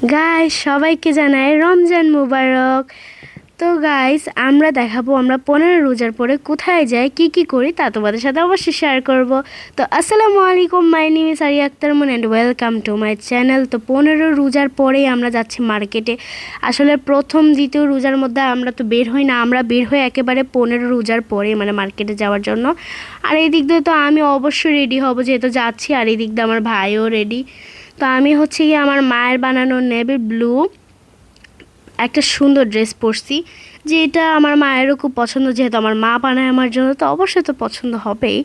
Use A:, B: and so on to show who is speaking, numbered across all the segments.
A: Guys সবাইকে জানাই রমজান মুবারক। তো গাইস আমরা দেখাবো আমরা 15 রোজার পরে কোথায় যাই কি করি তা তোমাদের সাথে অবশ্যই শেয়ার করব। তো আসসালামু আলাইকুম, my name is Ariya Akter Moon and welcome to my channel. তো 15 রোজার পরেই আমরা যাচ্ছি মার্কেটে। আসলে প্রথম দ্বিতীয় রোজার মধ্যে আমরা তো বের হই না, আমরা বের হই একেবারে 15 রোজার পরে মানে মার্কেটে যাওয়ার জন্য। আর এই দিক দিয়ে তো আমি অবশ্যই রেডি হব যেহেতু যাচ্ছি, আর এই দিক দিয়ে আমার ভাইও রেডি। তো আমি হচ্ছে গিয়ে আমার মায়ের বানানো নেভি ব্লু একটা সুন্দর ড্রেস পরছি, যে এটা আমার মায়েরও খুব পছন্দ, যেহেতু আমার মা বানায় আমার জন্য তো অবশ্যই তো পছন্দ হবেই।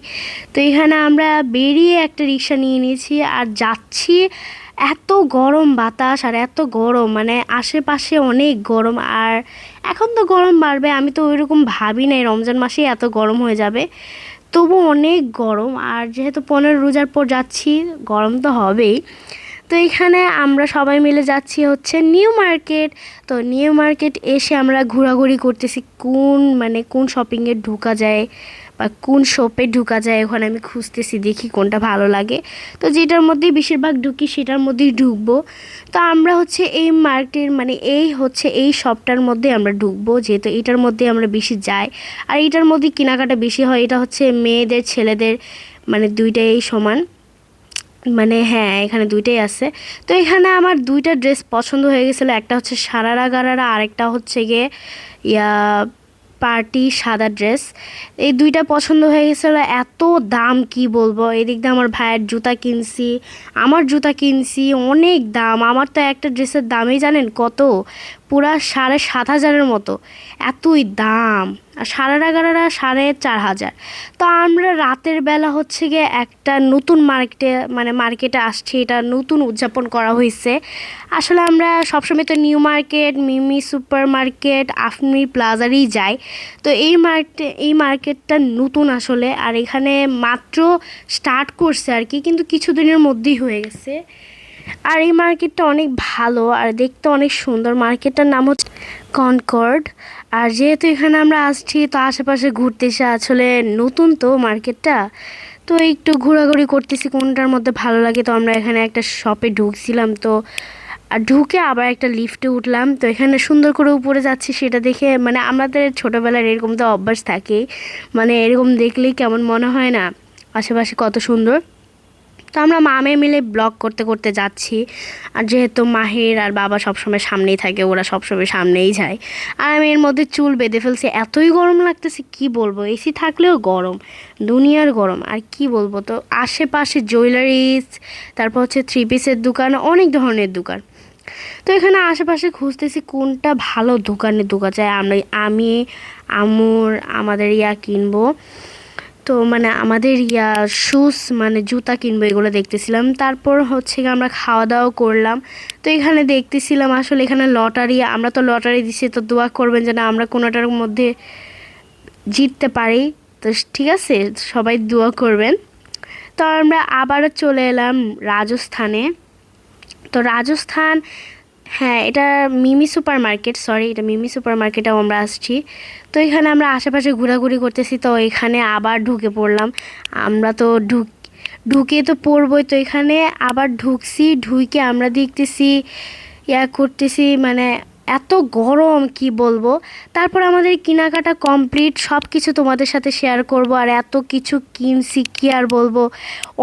A: তো এখানে আমরা বেরিয়ে একটা রিক্সা নিয়ে নিয়েছি আর যাচ্ছি। এত গরম বাতাস আর এত গরম, মানে আশেপাশে অনেক গরম। আর এখন তো গরম বাড়বে, আমি তো ওইরকম ভাবি নাই রমজান মাসেই এত গরম হয়ে যাবে, তবু অনেক গরম। আর যেহেতু 15 রোজার পর যাচ্ছি, গরম তো হবেই। তো এখানে আমরা সবাই মিলে যাচ্ছি হচ্ছে নিউ মার্কেট। তো নিউ মার্কেট এসে আমরা ঘোরাঘুরি করতেছি কোন শপিংয়ে ঢোকা যায় বা কোন শপে ঢোকা যায়, ওখানে আমি খুঁজতেছি, দেখি কোনটা ভালো লাগে। তো যেটার মধ্যেই বেশিরভাগ ঢুকি সেটার মধ্যেই ঢুকবো। তো আমরা হচ্ছে এই মার্কেটের এই শপটার মধ্যে আমরা ঢুকবো, যেহেতু এটার মধ্যে আমরা বেশি যাই আর এটার মধ্যে কেনাকাটা বেশি হয়। এটা হচ্ছে মেয়েদের ছেলেদের মানে দুইটাই সমান, মানে হ্যাঁ এখানে দুইটাই আছে। তো এখানে আমার দুইটা ড্রেস পছন্দ হয়ে গেছিলো, একটা হচ্ছে সারারা গারারা, আরেকটা হচ্ছে গিয়ে ইয়া পার্টি সাদা ড্রেস। এই দুইটা পছন্দ হয়ে গেছিলো, এত দাম কি বলবো। এদিক দিয়ে আমার ভাইয়ের জুতা কিনছি, আমার জুতা কিনছি, অনেক দাম। আমার তো একটা ড্রেসের দামই জানেন কত, পুরা 7,500-এর মতো, এতই দাম। আর সারারা গারারা 4,500। তো আমরা রাতের বেলা হচ্ছে গিয়ে একটা নতুন মার্কেটে আসছি, এটা নতুন উদযাপন করা হয়েছে। আসলে আমরা সবসময় তো নিউ মার্কেট, মিমি সুপার মার্কেট, আফমি প্লাজারই যাই। তো এই মার্কেটটা নতুন আসলে, আর এখানে মাত্র স্টার্ট করছে আর কি, কিন্তু কিছুদিনের মধ্যেই হয়ে গেছে। আর এই মার্কেটটা অনেক ভালো আর দেখতে অনেক সুন্দর। মার্কেটটার নাম হচ্ছে কনকর্ড। আর যেহেতু এখানে আমরা আসছি তো আশেপাশে ঘুরতেছি, আসলে নতুন তো মার্কেটটা, তো একটু ঘোরাঘুরি করতেছি কোনটার মধ্যে ভালো লাগে। তো আমরা এখানে একটা শপে ঢুকছিলাম, তো আর ঢুকে আবার একটা লিফটে উঠলাম। তো এখানে সুন্দর করে উপরে যাচ্ছি, সেটা দেখে মানে আমাদের ছোটোবেলার এরকম তো অভ্যাস থাকেই, মানে এরকম দেখলেই কেমন মনে হয় না আশেপাশে কত সুন্দর। তো আমরা মামে মিলে ব্লগ করতে করতে যাচ্ছি। আর যেহেতু মাহির আর বাবা সবসময় সামনেই থাকে, ওরা সবসময় সামনেই যায়, আর আমি এর মধ্যে চুল বেঁধে ফেলছি। এতই গরম লাগতেছে কি বলবো, এসি থাকলেও গরম, দুনিয়ার গরম আর কি বলবো। তো আশেপাশে জুয়েলারিস, তারপর হচ্ছে 3 পিসের দোকান, অনেক ধরনের দোকান। তো এখানে আশেপাশে খুঁজতেছি কোনটা ভালো দোকানে ঢোকা যায়। আমি আমাদের কিনবো। তো মানে আমাদের শুজ মানে জুতা কিনবো, এগুলো দেখতেছিলাম। তারপর হচ্ছে আমরা খাওয়া দাওয়া করলাম। তো এখানে দেখতেছিলাম আসলে এখানে লটারি, আমরা তো লটারি দিছি, তো দোয়া করবেন যেন আমরা কোনোটার মধ্যে জিততে পারি। তো ঠিক আছে, সবাই দোয়া করবেন। তো আমরা আবারও চলে এলাম রাজস্থানে। তো রাজস্থান, হ্যাঁ এটা এটা মিমি সুপার মার্কেটেও আমরা আসছি। তো এখানে আমরা আশেপাশে ঘোরাঘুরি করতেছি, তো এখানে আবার ঢুকে পড়লাম। আমরা তো ঢুকে তো পড়বই, তো এখানে আবার ঢুকে আমরা দেখতেছি করতেছি, মানে এত গরম কি বলবো। তারপর আমাদের কেনাকাটা কমপ্লিট, সব কিছু তোমাদের সাথে শেয়ার করব। আর এত কিছু কিনছি কি আর বলবো,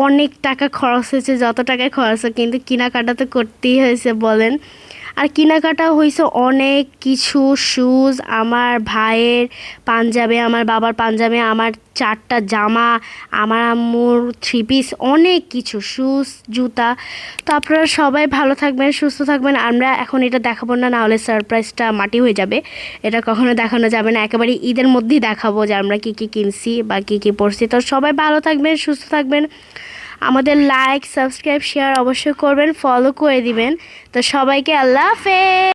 A: অনেক টাকা খরচ হয়েছে, যত টাকায় খরচ হয় কিন্তু কেনাকাটা তো করতেই হয়েছে বলেন। আর কেনাকাটা হয়েছে অনেক কিছু, শুজ, আমার ভাইয়ের পাঞ্জাবি, আমার বাবার পাঞ্জাবি, আমার 4টা জামা, আমার আম্মুর 3 পিস, অনেক কিছু শুজ, জুতা। তো আপনারা সবাই ভালো থাকবেন, সুস্থ থাকবেন। আমরা এখন এটা দেখাবো না, নাহলে সারপ্রাইজটা মাটি হয়ে যাবে, এটা কখনো দেখানো যাবে না। একেবারে ঈদের মধ্যেই দেখাবো যে আমরা কী কী কিনছি বা কী কী পরছি। তো সবাই ভালো থাকবেন, সুস্থ থাকবেন। আমাদের লাইক, সাবস্ক্রাইব, শেয়ার অবশ্যই করবেন, ফলো করে দিবেন। তো সবাইকে আল্লাহ হাফেজ।